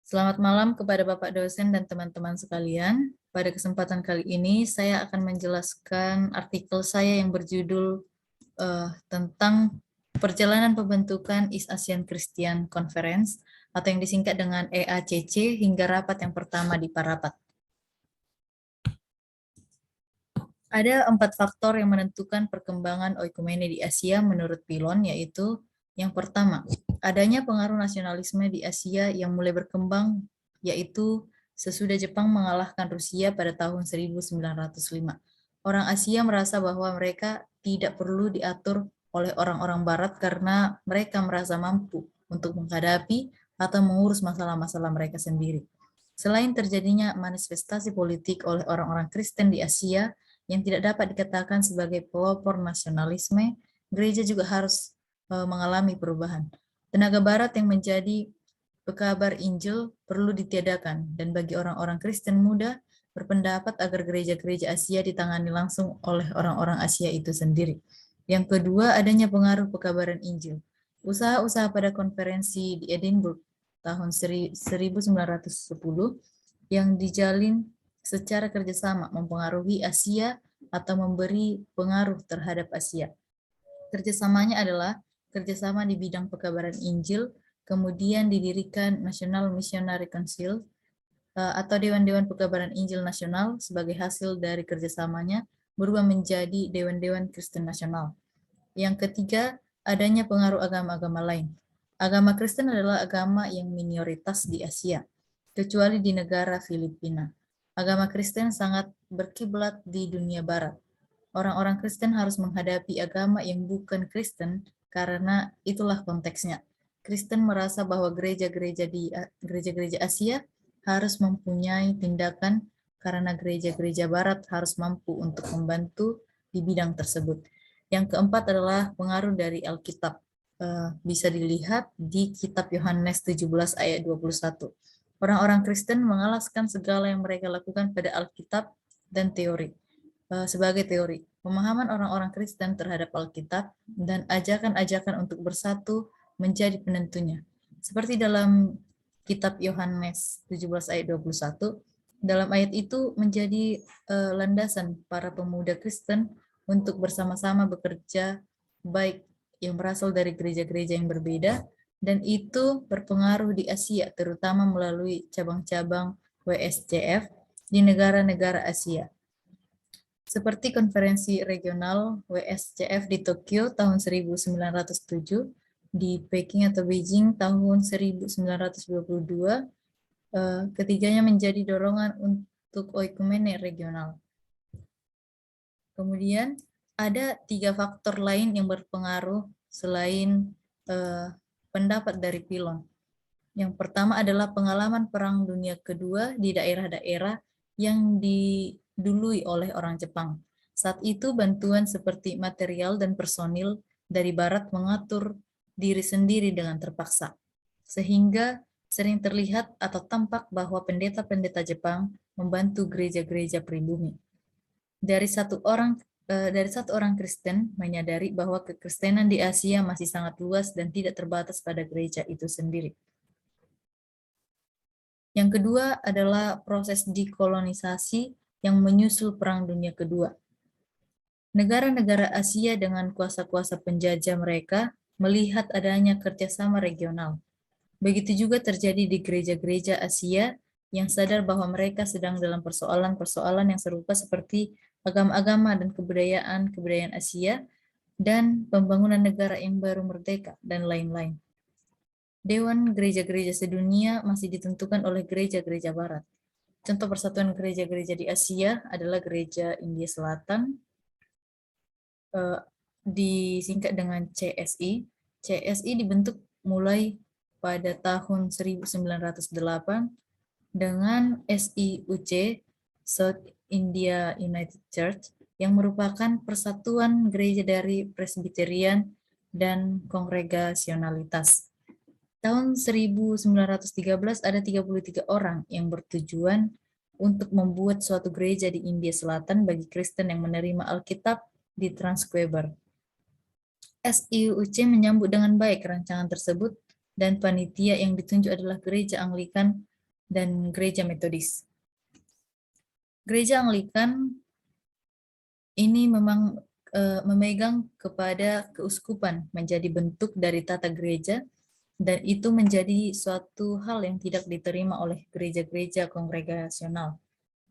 Selamat malam kepada Bapak dosen dan teman-teman sekalian. Pada kesempatan kali ini, saya akan menjelaskan artikel saya yang berjudul tentang perjalanan pembentukan East Asian Christian Conference atau yang disingkat dengan EACC hingga rapat yang pertama di Parapat. Ada 4 faktor yang menentukan perkembangan oikumene di Asia menurut Pilon, yaitu yang pertama, adanya pengaruh nasionalisme di Asia yang mulai berkembang, yaitu sesudah Jepang mengalahkan Rusia pada tahun 1905. Orang Asia merasa bahwa mereka tidak perlu diatur oleh orang-orang Barat karena mereka merasa mampu untuk menghadapi atau mengurus masalah-masalah mereka sendiri. Selain terjadinya manifestasi politik oleh orang-orang Kristen di Asia, yang tidak dapat dikatakan sebagai pelopor nasionalisme, gereja juga harus mengalami perubahan. Tenaga barat yang menjadi pekabar Injil perlu ditiadakan, dan bagi orang-orang Kristen muda berpendapat agar gereja-gereja Asia ditangani langsung oleh orang-orang Asia itu sendiri. Yang kedua, adanya pengaruh pekabaran Injil. Usaha-usaha pada konferensi di Edinburgh tahun 1910 yang dijalin secara kerjasama mempengaruhi Asia atau memberi pengaruh terhadap Asia. Kerjasamanya adalah kerjasama di bidang pekabaran Injil, kemudian didirikan National Missionary Council atau Dewan-Dewan Pekabaran Injil Nasional sebagai hasil dari kerjasamanya berubah menjadi Dewan-Dewan Kristen Nasional. Yang ketiga, adanya pengaruh agama-agama lain. Agama Kristen adalah agama yang minoritas di Asia, kecuali di negara Filipina. Agama Kristen sangat berkiblat di dunia barat. Orang-orang Kristen harus menghadapi agama yang bukan Kristen karena itulah konteksnya. Kristen merasa bahwa gereja-gereja Asia harus mempunyai tindakan karena gereja-gereja barat harus mampu untuk membantu di bidang tersebut. Yang keempat adalah pengaruh dari Alkitab. Bisa dilihat di kitab Yohanes 17 ayat 21. Orang-orang Kristen mengalaskan segala yang mereka lakukan pada Alkitab dan teori. Sebagai teori, pemahaman orang-orang Kristen terhadap Alkitab dan ajakan-ajakan untuk bersatu menjadi penentunya. Seperti dalam kitab Yohanes 17 ayat 21, dalam ayat itu menjadi landasan para pemuda Kristen untuk bersama-sama bekerja baik yang berasal dari gereja-gereja yang berbeda, dan itu berpengaruh di Asia, terutama melalui cabang-cabang WSCF di negara-negara Asia. Seperti konferensi regional WSCF di Tokyo tahun 1907, di Peking atau Beijing tahun 1922, ketiganya menjadi dorongan untuk oikumene regional. Kemudian ada 3 faktor lain yang berpengaruh selain pendapat dari Pilon. Yang pertama adalah pengalaman Perang Dunia Kedua di daerah-daerah yang didului oleh orang Jepang. Saat itu bantuan seperti material dan personil dari Barat mengatur diri sendiri dengan terpaksa, sehingga sering terlihat atau tampak bahwa pendeta-pendeta Jepang membantu gereja-gereja pribumi. Dari satu orang Kristen menyadari bahwa kekristenan di Asia masih sangat luas dan tidak terbatas pada gereja itu sendiri. Yang kedua adalah proses dekolonisasi yang menyusul Perang Dunia Kedua. Negara-negara Asia dengan kuasa-kuasa penjajah mereka melihat adanya kerjasama regional. Begitu juga terjadi di gereja-gereja Asia yang sadar bahwa mereka sedang dalam persoalan-persoalan yang serupa seperti agama-agama dan kebudayaan Asia dan pembangunan negara yang baru merdeka dan lain-lain. Dewan Gereja-Gereja Sedunia masih ditentukan oleh gereja-gereja Barat. Contoh persatuan gereja-gereja di Asia adalah Gereja India Selatan, disingkat dengan CSI. CSI dibentuk mulai pada tahun 1908 dengan SIUC, South India United Church, yang merupakan persatuan gereja dari Presbyterian dan Kongregasionalitas. Tahun 1913 ada 33 orang yang bertujuan untuk membuat suatu gereja di India Selatan bagi Kristen yang menerima Alkitab di Transqueber. SIUC menyambut dengan baik rancangan tersebut dan panitia yang ditunjuk adalah Gereja Anglikan dan gereja Metodis. Gereja Anglikan ini memang memegang kepada keuskupan menjadi bentuk dari tata gereja, dan itu menjadi suatu hal yang tidak diterima oleh gereja-gereja kongregasional.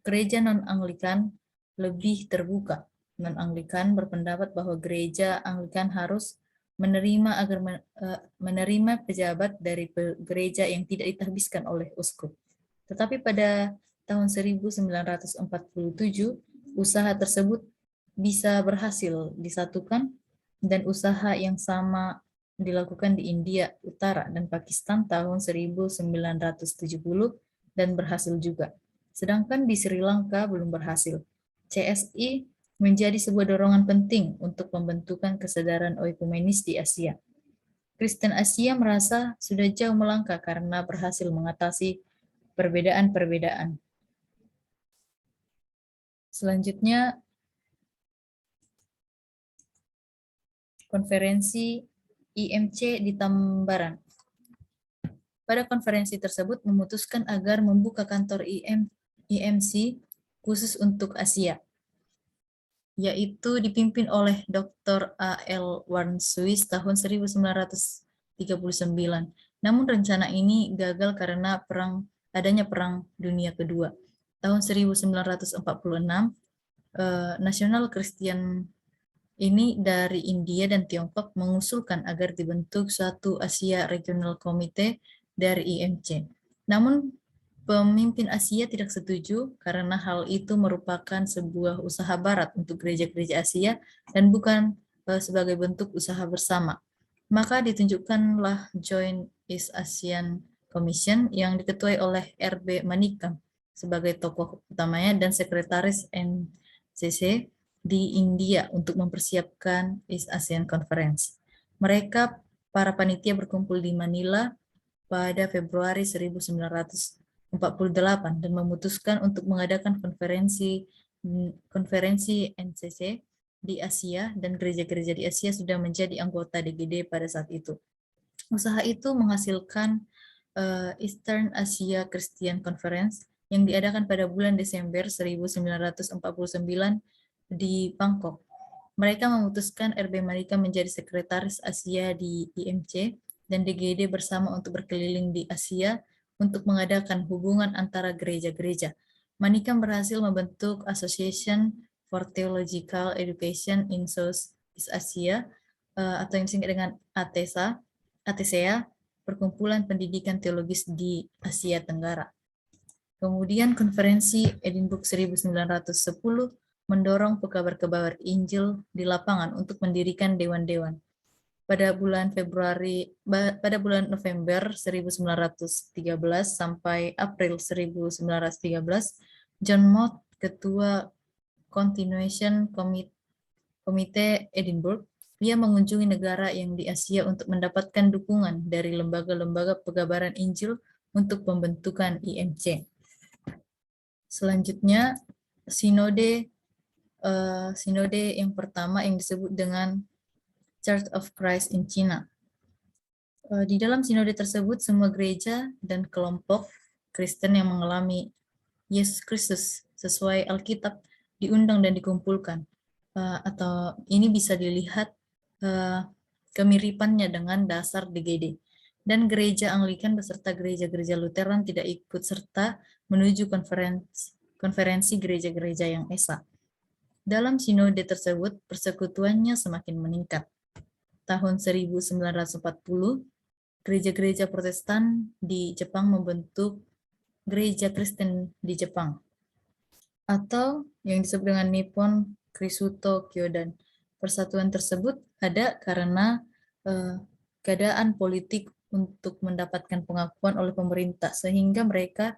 Gereja non-Anglikan lebih terbuka. Non-Anglikan berpendapat bahwa gereja Anglikan harus menerima pejabat dari gereja yang tidak ditahbiskan oleh uskup. Tetapi pada tahun 1947, usaha tersebut bisa berhasil disatukan, dan usaha yang sama dilakukan di India Utara dan Pakistan tahun 1970 dan berhasil juga. Sedangkan di Sri Lanka belum berhasil. CSI menjadi sebuah dorongan penting untuk pembentukan kesadaran oikumenis di Asia. Kristen Asia merasa sudah jauh melangkah karena berhasil mengatasi perbedaan-perbedaan. Selanjutnya, konferensi IMC di Tambaran. Pada konferensi tersebut memutuskan agar membuka kantor IMC khusus untuk Asia, yaitu dipimpin oleh Dr. A.L. Warnsuis tahun 1939. Namun rencana ini gagal karena adanya Perang Dunia Kedua. Tahun 1946, Nasional Kristen ini dari India dan Tiongkok mengusulkan agar dibentuk suatu Asia Regional Committee dari IMC. Namun pemimpin Asia tidak setuju karena hal itu merupakan sebuah usaha barat untuk gereja-gereja Asia dan bukan sebagai bentuk usaha bersama. Maka ditunjukkanlah Joint East Asian Commission yang diketuai oleh R.B. Manikam sebagai tokoh utamanya dan sekretaris NCC di India untuk mempersiapkan East Asian Conference. Mereka, para panitia, berkumpul di Manila pada Februari 1948 dan memutuskan untuk mengadakan konferensi NCC di Asia, dan gereja-gereja di Asia sudah menjadi anggota DGD pada saat itu. Usaha itu menghasilkan Eastern Asia Christian Conference yang diadakan pada bulan Desember 1949 di Bangkok. Mereka memutuskan R.B. Manikam menjadi sekretaris Asia di IMC dan DGD bersama untuk berkeliling di Asia untuk mengadakan hubungan antara gereja-gereja. Manikam berhasil membentuk Association for Theological Education in Southeast Asia, atau yang disingkat dengan ATSEA, Perkumpulan Pendidikan Teologis di Asia Tenggara. Kemudian konferensi Edinburgh 1910 mendorong pekabar-pekabar Injil di lapangan untuk mendirikan dewan-dewan. Pada bulan November 1913 sampai April 1913, John Mott, ketua Continuation Committee Edinburgh, dia mengunjungi negara yang di Asia untuk mendapatkan dukungan dari lembaga-lembaga pegabaran Injil untuk pembentukan IMC. Selanjutnya, sinode yang pertama yang disebut dengan Church of Christ in China. Di dalam sinode tersebut, semua gereja dan kelompok Kristen yang mengalami Yesus Kristus sesuai Alkitab diundang dan dikumpulkan. Atau ini bisa dilihat kemiripannya dengan dasar DGD. Dan gereja Anglikan beserta gereja-gereja Lutheran tidak ikut serta menuju konferensi gereja-gereja yang esa. Dalam sinode tersebut, persekutuannya semakin meningkat. Tahun 1940, gereja-gereja Protestan di Jepang membentuk Gereja Kristen di Jepang, atau yang disebut dengan Nippon Krisuto Kyodan. Persatuan tersebut ada karena keadaan politik untuk mendapatkan pengakuan oleh pemerintah, sehingga mereka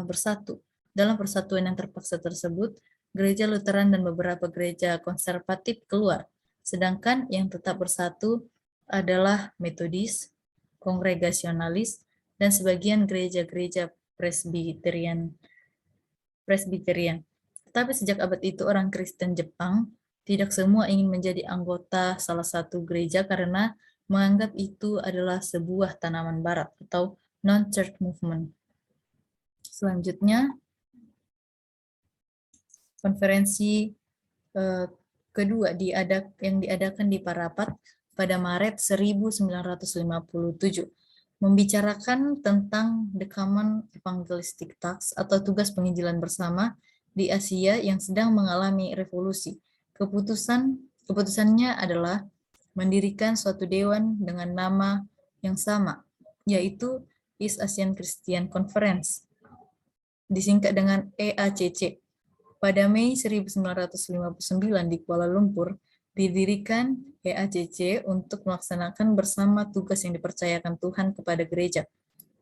bersatu. Dalam persatuan yang terpaksa tersebut, gereja Lutheran dan beberapa gereja konservatif keluar, sedangkan yang tetap bersatu adalah Metodis, Kongregasionalis, dan sebagian gereja-gereja Presbyterian. Tetapi sejak abad itu orang Kristen Jepang tidak semua ingin menjadi anggota salah satu gereja karena menganggap itu adalah sebuah tanaman barat atau non-church movement. Selanjutnya, konferensi kedua yang diadakan di Parapat pada Maret 1957, membicarakan tentang The Common Evangelistic Task atau tugas penginjilan bersama di Asia yang sedang mengalami revolusi. Keputusannya adalah mendirikan suatu dewan dengan nama yang sama, yaitu East Asian Christian Conference, disingkat dengan EACC. Pada Mei 1959 di Kuala Lumpur, didirikan EACC untuk melaksanakan bersama tugas yang dipercayakan Tuhan kepada gereja.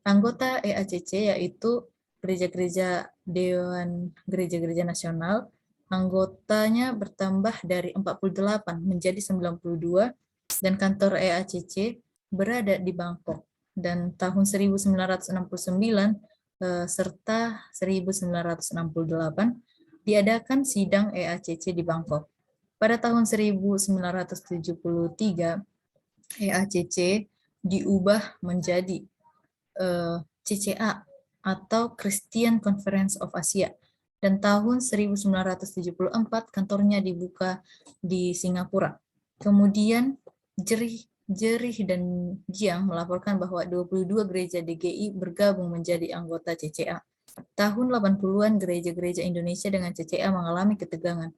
Anggota EACC yaitu gereja-gereja Dewan Gereja-Gereja Nasional. Anggotanya bertambah dari 48 menjadi 92 dan kantor EACC berada di Bangkok. Dan tahun 1969 serta 1968 diadakan sidang EACC di Bangkok. Pada tahun 1973, EACC diubah menjadi CCA atau Christian Conference of Asia. Dan tahun 1974 kantornya dibuka di Singapura. Kemudian Jerih dan Jiang melaporkan bahwa 22 gereja DGI bergabung menjadi anggota CCA. Tahun 80-an gereja-gereja Indonesia dengan CCA mengalami ketegangan.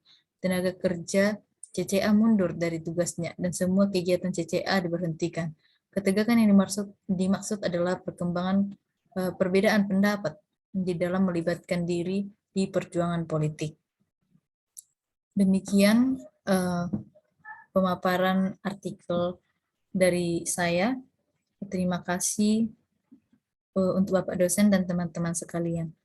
Tenaga kerja CCA mundur dari tugasnya dan semua kegiatan CCA diberhentikan. Ketegangan yang dimaksud adalah perkembangan perbedaan pendapat di dalam melibatkan diri di perjuangan politik. Demikian pemaparan artikel dari saya. Terima kasih untuk Bapak dosen dan teman-teman sekalian.